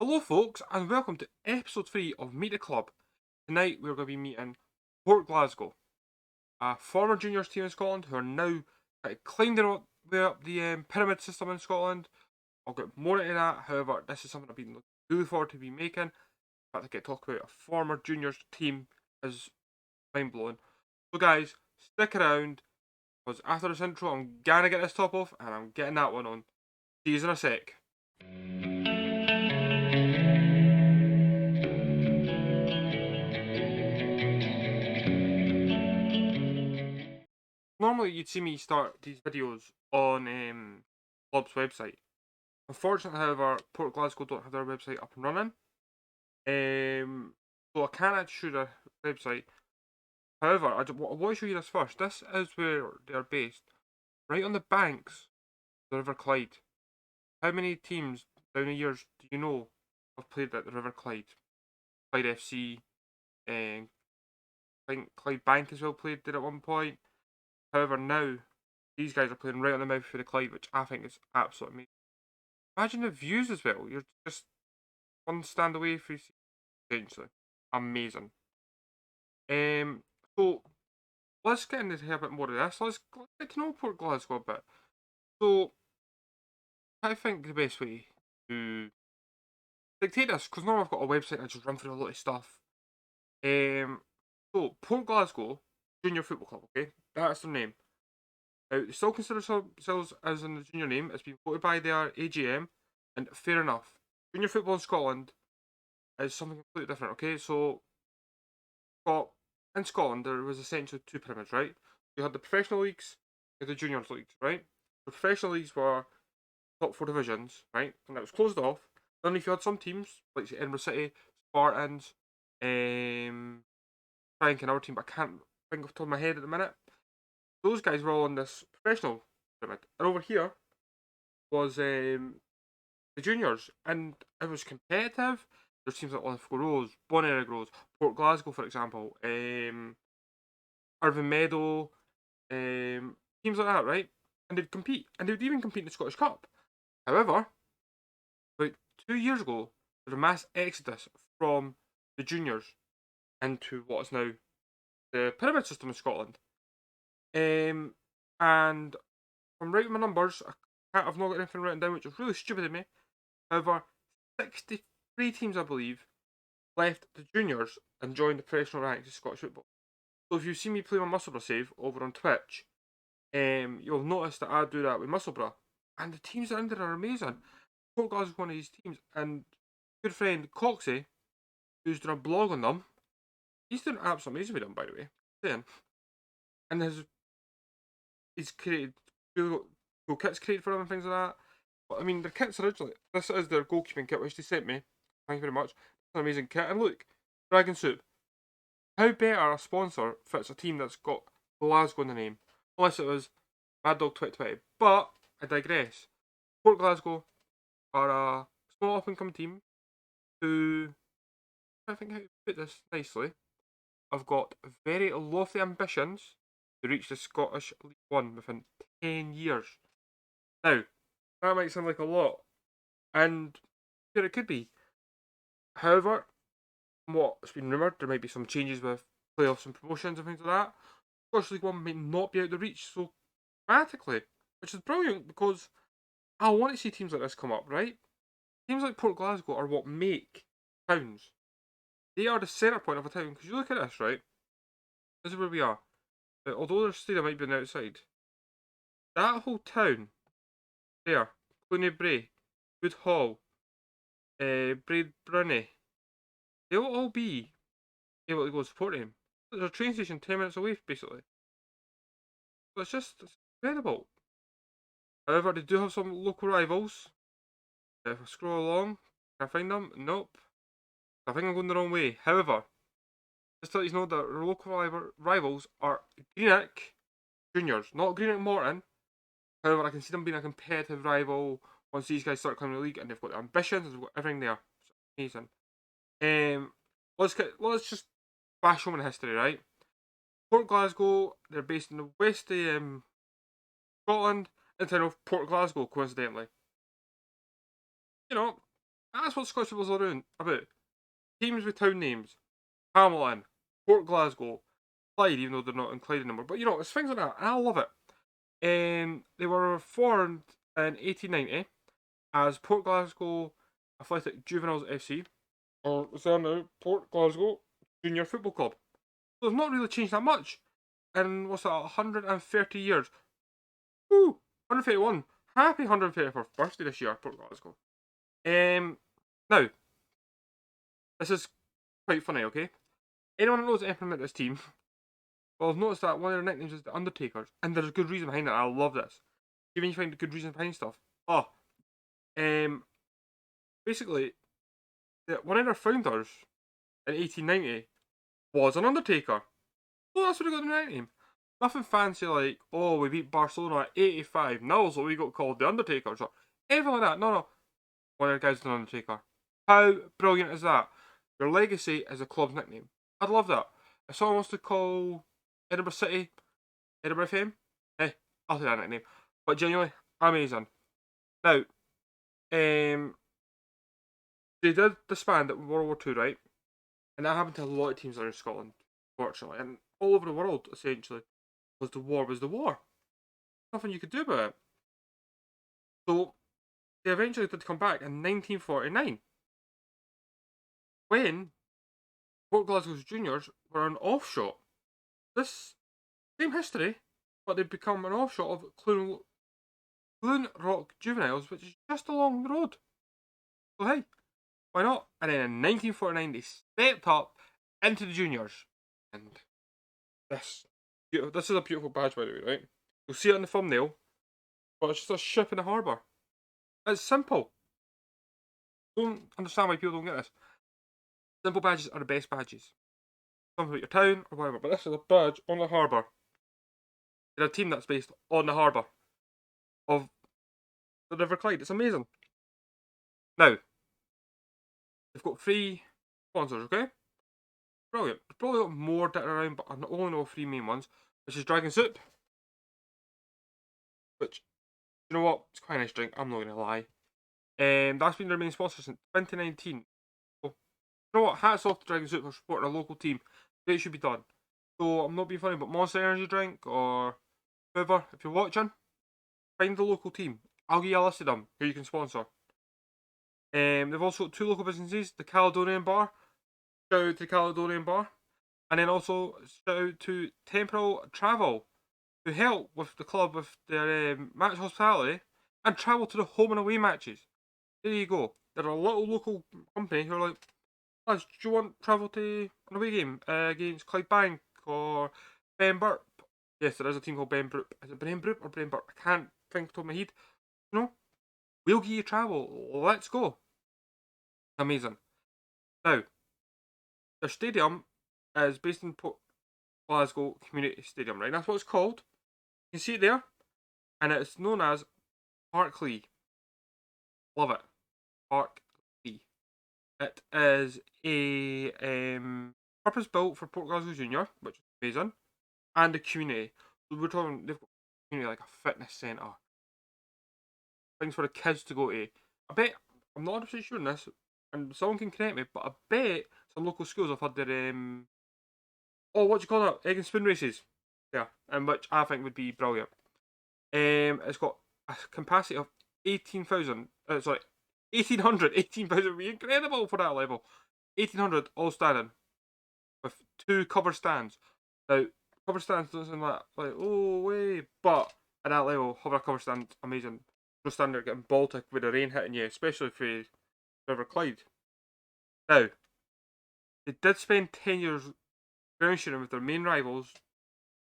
Hello, folks, and welcome to episode 3 of Meet the Club. Tonight, we're going to be meeting Port Glasgow, a former juniors team in Scotland who are now climbing their way up the pyramid system in Scotland. I'll get more into that. However, this is something I've been looking forward to be making. In fact, I get to talk about a former juniors team is mind blowing. So, guys, stick around because after this intro, I'm gonna get this top off and I'm getting that one on. See you in a sec. Normally, you'd see me start these videos on club's website. Unfortunately, however, Port Glasgow don't have their website up and running. So I can't actually show the website. However, I want to show you this first. This is where they're based, right on the banks of the River Clyde. How many teams down the years do you know have played at the River Clyde? Clyde FC, and I think Clyde Bank as well played there at one point. However, now these guys are playing right on the mouth of the Clyde, which I think is absolutely amazing. Imagine the views as well. You're just one stand away from essentially. Amazing. Um, so let's get into a bit more of this. Let's get to know Port Glasgow a bit. So I think the best way to dictate this, because now I've got a website and I just run through a lot of stuff. So Port Glasgow Junior Football Club, okay, that's their name. Now they still consider themselves as in the junior name. It's been voted by their AGM, and fair enough. Junior football in Scotland is something completely different. Okay, so got in Scotland there was essentially two pyramids, right? You had the professional leagues and the juniors leagues, right? The professional leagues were top four divisions, right? And that was closed off. Then if you had some teams like say, Edinburgh City, Spartans, Frank and our team, but I can't think off the top of my head at the minute. Those guys were all on this professional pyramid, and over here was the juniors, and it was competitive. There's teams like Lithgow Rose, Bonaire Rose, Port Glasgow, for example, Irvine Meadow, teams like that, right? And they'd compete, and they would even compete in the Scottish Cup. However, about 2 years ago, there was a mass exodus from the juniors into what is now the pyramid system in Scotland. And I'm writing my numbers. I've not got anything written down, which is really stupid of me. However, 63 teams, I believe, left the juniors and joined the professional ranks of Scottish football. So if you see me play my Musselburgh save over on Twitch, you'll notice that I do that with Musselburgh. And the teams that are in there are amazing. Port Glasgow is one of these teams, and good friend Coxie, who's doing a blog on them, he's doing absolutely amazing with them, by the way. Saying. And he's created really cool kits created for them and things like that. But I mean, their kits originally, this is their goalkeeping kit, which they sent me. Thank you very much. It's an amazing kit. And look, Dragon Soup. How better a sponsor fits a team that's got Glasgow in the name? Unless it was Mad Dog 2020. But I digress. Port Glasgow are a small up and coming team who, I think how to put this nicely, have got very lofty ambitions to reach the Scottish League One within 10 years. Now, that might sound like a lot, and sure it could be. However, from what's been rumoured, there might be some changes with playoffs and promotions and things like that. Scottish League One may not be out of reach so dramatically, which is brilliant because I want to see teams like this come up, right? Teams like Port Glasgow are what make towns. They are the centre point of a town. Because you look at this, right? This is where we are. Although their stadium might be on the outside, that whole town there, Cluny Bray, Wood Hall, Braid Brunny, they'll all be able to go support him. There's a train station 10 minutes away, basically. So it's incredible. However, they do have some local rivals. If I scroll along, can I find them? Nope. I think I'm going the wrong way. However, just to let you know that our local rivals are Greenock Juniors, not Greenock Morton. However, I can see them being a competitive rival once these guys start climbing the league, and they've got the ambitions, and they've got everything there. So amazing. Um, let's just bash home in history, right? Port Glasgow, they're based in the west of Scotland, in the town of Port Glasgow, coincidentally. You know, That's what Scottish football's around about. Teams with town names. Hamilton, Port Glasgow, Clyde, even though they're not in Clyde anymore. But you know, it's things like that, and I love it. They were formed in 1890 as Port Glasgow Athletic Juveniles FC, or as they are now, Port Glasgow Junior Football Club. So they've not really changed that much in what's that, 130 years. Woo! 131. Happy 131st birthday this year, Port Glasgow. Now, this is quite funny, okay? Anyone that knows anything about this team will have noticed that one of their nicknames is the Undertakers, and there's a good reason behind it. I love this. Even you find a good reason behind stuff. Oh, um, basically, one of their founders in 1890 was an Undertaker. So that's what they got the nickname. Nothing fancy like, oh, we beat Barcelona at 85. Now so we got called the Undertakers or anything like that. No, no. One of the guys is an Undertaker. How brilliant is that? Your legacy is a club's nickname. I'd love that. If someone wants to call Edinburgh City Edinburgh FM, hey, I'll take that nickname. But genuinely, amazing. Now, they did disband at World War Two, right? And that happened to a lot of teams around Scotland, fortunately, and all over the world, essentially. Was the war was the war. Nothing you could do about it. So they eventually did come back in 1949 when Port Glasgow Juniors were an offshot. This same history, but they've become an offshot of Clune Rock Juveniles, which is just along the road. So hey, why not? And then in 1949 they stepped up into the juniors. And this is a beautiful badge, by the way, right? You'll see it in the thumbnail, but it's just a ship in the harbour. It's simple. Don't understand why people don't get this. Simple badges are the best badges. Something about your town or whatever, but this is a badge on the harbour. They're a team that's based on the harbour of the River Clyde. It's amazing. Now, they've got 3 sponsors, okay? Brilliant. There's probably got more data around, but I only know 3 main ones, which is Dragon Soup, which, you know what, it's quite a nice drink, I'm not going to lie. That's been their main sponsor since 2019. So, you know what, hats off to Dragon Soup for supporting a local team. It should be done. So, I'm not being funny, but Monster Energy Drink, or whoever, if you're watching, find the local team. I'll give you a list of them who you can sponsor. They've also got 2 local businesses, the Caledonian Bar. Shout out to the Caledonian Bar. And then also shout out to Temporal Travel, who help with the club with their match hospitality and travel to the home and away matches. There you go. They're a little local company who are like, lads, do you want travel to an away game against Clydebank or Ben Burp? Yes, there is a team called Ben Burp. Is it Ben Burp or Ben Burp? I can't think off the top of my head. No, we'll give you travel. Let's go. Amazing. Now, their stadium is based in Port Glasgow Community Stadium, right? That's what it's called. You can see it there, and it's known as Park Lee. Love it. Park Lee. It is a purpose built for Port Glasgow Junior, which is amazing, and the community. So we're talking, they've got a community like a fitness centre, things for the kids to go to. I bet, I'm not 100% sure on this, and someone can correct me, but I bet some local schools have had their, oh, what do you call that? Egg and spoon races. Yeah, and which I think would be brilliant. It's got a capacity of 18,000, sorry, 1,800. 18,000 would be incredible for that level. 1,800 all standing with 2 cover stands. Now, cover stands doesn't seem like oh, way, but at that level, having a cover stand, amazing. No standard getting Baltic with the rain hitting you, especially for River Clyde. Now, they did spend 10 years ground sharing with their main rivals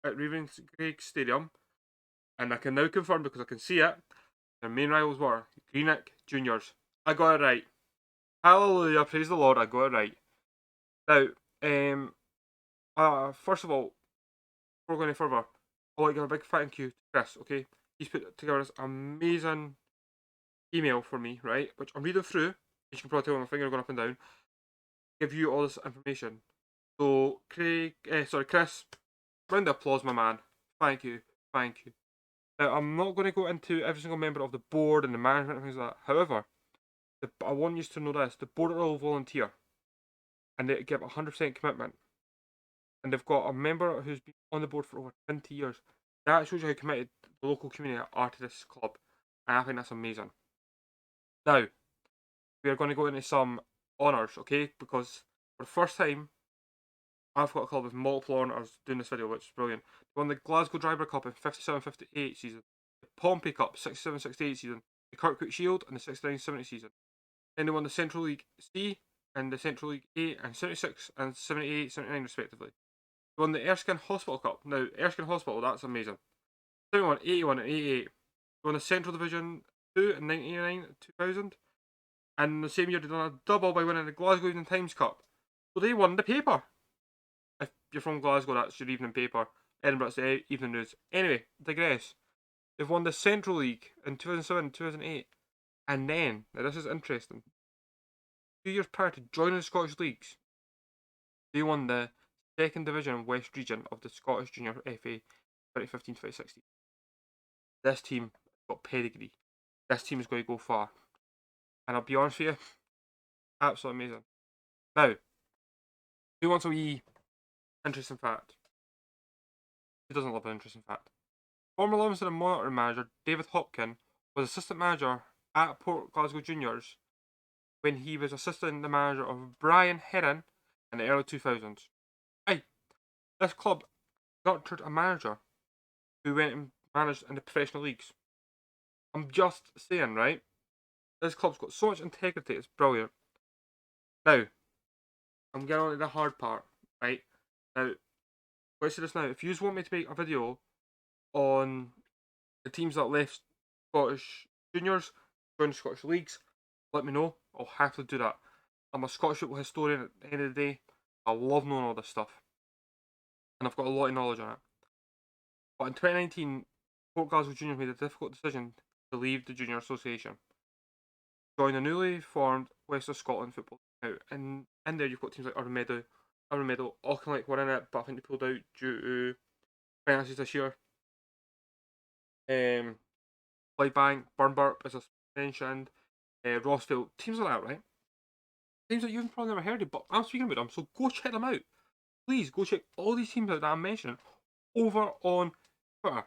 at Ravenscraig Stadium, and I can now confirm because I can see it. Their main rivals were Greenock Juniors. I got it right. Hallelujah, praise the Lord, I got it right. Now, first of all, before going any further, I'd like to give a big thank you to Chris, okay? He's put together this amazing email for me, right? Which I'm reading through, as you can probably tell my finger going up and down, give you all this information. So, Chris, round of applause, my man. Thank you, thank you. Now, I'm not going to go into every single member of the board and the management and things like that. However, I want you to know this: the board are all volunteer, and they give 100% commitment. And they've got a member who's been on the board for over 20 years. That shows you how committed the local community are to this club, and I think that's amazing. Now, we are going to go into some honours, okay? Because for the first time, I've got a club with multiple honours doing this video, which is brilliant. They won the Glasgow Driver Cup in 57-58 season, the Pompey Cup 67-68 season, the Kirkwood Shield in the 69-70 season. Then they won the Central League C and the Central League A in 76 and 78-79 respectively. They won the Erskine Hospital Cup. Now, Erskine Hospital, that's amazing. 71, 81 and 88. They won the Central Division 2 in 99 and 2000. And the same year they done a double by winning the Glasgow Evening Times Cup. So they won the paper. If you're from Glasgow, that's your evening paper. Edinburgh's the evening news. Anyway, digress. They've won the Central League in 2007, 2008. And then, now this is interesting, 2 years prior to joining the Scottish Leagues, they won the second division West Region of the Scottish Junior FA 2015-2016. This team got pedigree. This team is going to go far. And I'll be honest with you, absolutely amazing. Now, who wants a wee interesting fact? Who doesn't love an interesting fact? Former Livingston and Monitoring manager David Hopkin was assistant manager at Port Glasgow Juniors when he was assistant the manager of Brian Heron in the early 2000s. Aye, this club nurtured a manager who went and managed in the professional leagues. I'm just saying, right? This club's got so much integrity, it's brilliant. Now, I'm getting on to the hard part, right? Now, let's say this now. If you want me to make a video on the teams that left Scottish juniors, joined Scottish leagues, let me know. I'll happily do that. I'm a Scottish football historian at the end of the day. I love knowing all this stuff. And I've got a lot of knowledge on it. But in 2019, Port Glasgow Junior made a difficult decision to leave the Junior Association. Join the newly formed West of Scotland Football. Now, in there you've got teams like Armedo, Auchinleck were in it, but I think they pulled out due to finances this year. Clydebank, Burnburp, as I mentioned, Rossville, teams like that, right? Teams that you've probably never heard of, but I'm speaking about them, so go check them out. Please go check all these teams out that I'm mentioning over on Twitter,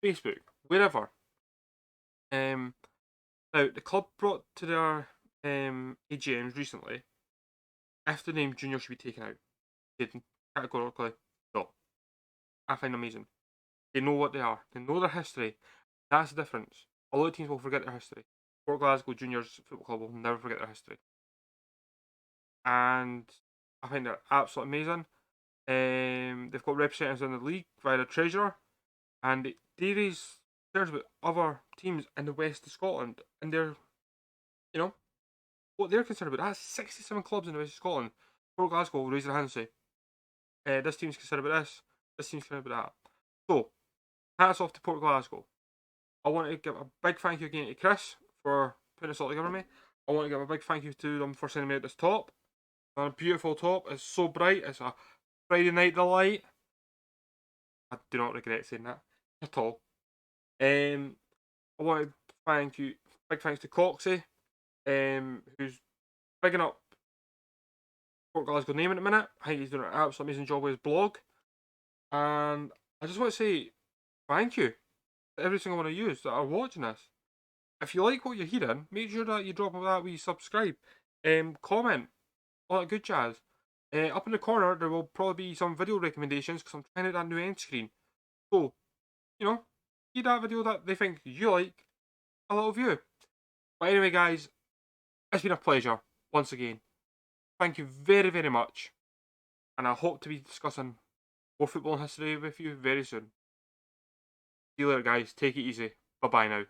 Facebook, wherever. Now, the club brought to their AGMs recently if the name Junior should be taken out. Didn't categorically, no. I find amazing. They know what they are. They know their history. That's the difference. A lot of teams will forget their history. Port Glasgow Juniors Football Club will never forget their history. And I find they're absolutely amazing. They've got representatives in the league via the treasurer, and they raise concerns about other teams in the west of Scotland, and they're, what they're concerned about. That's 67 clubs in the west of Scotland. Port Glasgow will raise their hand and say, this team's concerned about this team's concerned about that. So, hats off to Port Glasgow. I want to give a big thank you again to Chris for putting this all together for me. I want to give a big thank you to them for sending me out this top. A beautiful top. It's so bright. It's a Friday night delight. I do not regret saying that at all. I want to thank you. Big thanks to Coxie, who's bigging up Port Glasgow name in a minute. I think he's doing an absolutely amazing job with his blog. And I just want to say thank you to every single one of you that are watching this. If you like what you're hearing, make sure that you drop that wee subscribe, comment, all that good jazz. Up in the corner, there will probably be some video recommendations because I'm trying out that new end screen. So, see that video that they think you like, a little view. But anyway, guys, it's been a pleasure once again. Thank you very, very much. And I hope to be discussing more football history with you very soon. See you later, guys. Take it easy. Bye-bye now.